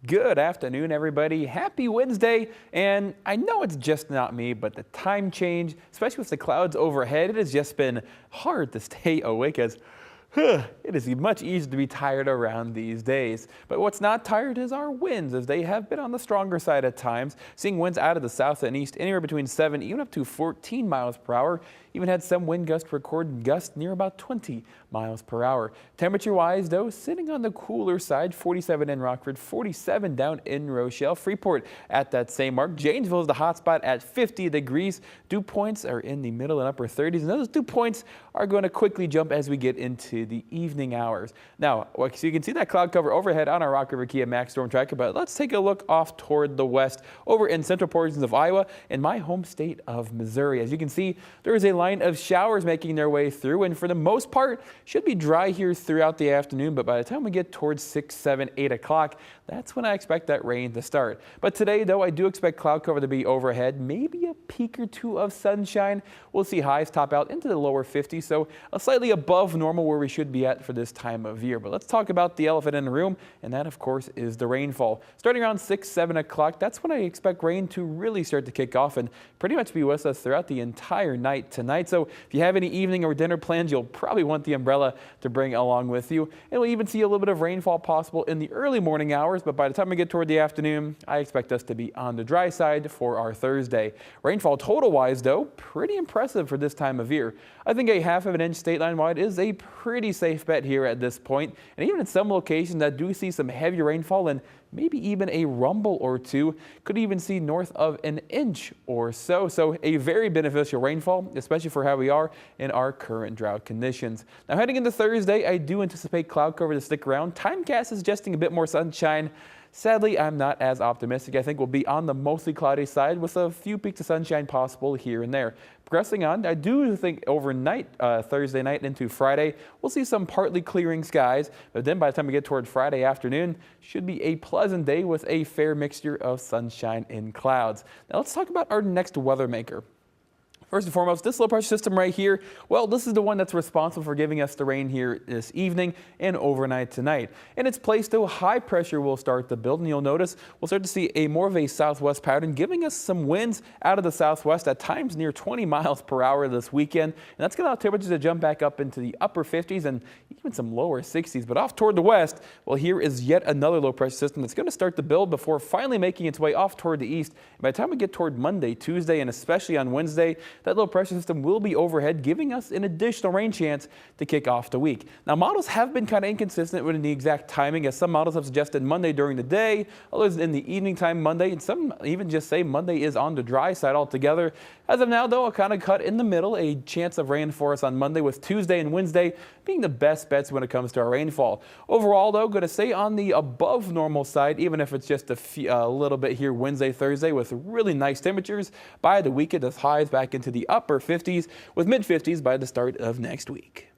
Good afternoon, everybody. Happy Wednesday. And I know it's just not me, but the time change, especially with the clouds overhead, it has just been hard to stay awake as it is much easier to be tired around these days. But what's not tired is our winds, as they have been on the stronger side at times, seeing winds out of the south and east anywhere between 7 even up to 14 miles per hour. Even had some wind gusts recorded gusts near about 20 miles per hour. Temperature-wise, though, sitting on the cooler side, 47 in Rockford, 47 down in Rochelle. Freeport at that same mark. Janesville is the hot spot at 50 degrees. Dew points are in the middle and upper 30s, and those dew points are going to quickly jump as we get into the evening hours. Now, so you can see that cloud cover overhead on our Rock River Kia Max Storm Tracker, but let's take a look off toward the west over in central portions of Iowa and my home state of Missouri. As you can see, there is a line of showers making their way through, and for the most part should be dry here throughout the afternoon, but by the time we get towards 6, 7, 8 o'clock, that's when I expect that rain to start. But today, though, I do expect cloud cover to be overhead, maybe a peak or two of sunshine. We'll see highs top out into the lower 50s, so a slightly above normal where we should be at for this time of year. But let's talk about the elephant in the room, and that, of course, is the rainfall. Starting around 6, 7 o'clock, that's when I expect rain to really start to kick off and pretty much be with us throughout the entire night tonight. So if you have any evening or dinner plans, you'll probably want the umbrella to bring along with you. And we'll even see a little bit of rainfall possible in the early morning hours, but by the time we get toward the afternoon, I expect us to be on the dry side for our Thursday. Rainfall total-wise, though, pretty impressive for this time of year. I think a half of an inch state line wide is a pretty safe bet here at this point. And even in some locations that do see some heavy rainfall and maybe even a rumble or two, could even see north of an inch or so. So a very beneficial rainfall, especially for how we are in our current drought conditions. Now heading into Thursday, I do anticipate cloud cover to stick around. Timecast is suggesting a bit more sunshine. Sadly, I'm not as optimistic. I think we'll be on the mostly cloudy side with a few peaks of sunshine possible here and there. Progressing on, I do think overnight, Thursday night into Friday, we'll see some partly clearing skies. But then by the time we get toward Friday afternoon, should be a pleasant day with a fair mixture of sunshine and clouds. Now let's talk about our next weather maker. First and foremost, this low pressure system right here, well, this is the one that's responsible for giving us the rain here this evening and overnight tonight. In its place, though, high pressure will start to build, and you'll notice we'll start to see a more of a southwest pattern, giving us some winds out of the southwest at times near 20 miles per hour this weekend. And that's going to allow temperatures to jump back up into the upper 50s and even some lower 60s. But off toward the west, well, here is yet another low pressure system that's going to start to build before finally making its way off toward the east. And by the time we get toward Monday, Tuesday, and especially on Wednesday, that low pressure system will be overhead, giving us an additional rain chance to kick off the week. Now, models have been kind of inconsistent with the exact timing, as some models have suggested Monday during the day, others in the evening time Monday, and some even just say Monday is on the dry side altogether. As of now, though, a kind of cut in the middle, a chance of rain for us on Monday, with Tuesday and Wednesday being the best bets when it comes to our rainfall. Overall, though, going to stay on the above normal side, even if it's just a little bit here Wednesday, Thursday, with really nice temperatures. By the weekend, the highs back into the upper 50s with mid 50s by the start of next week.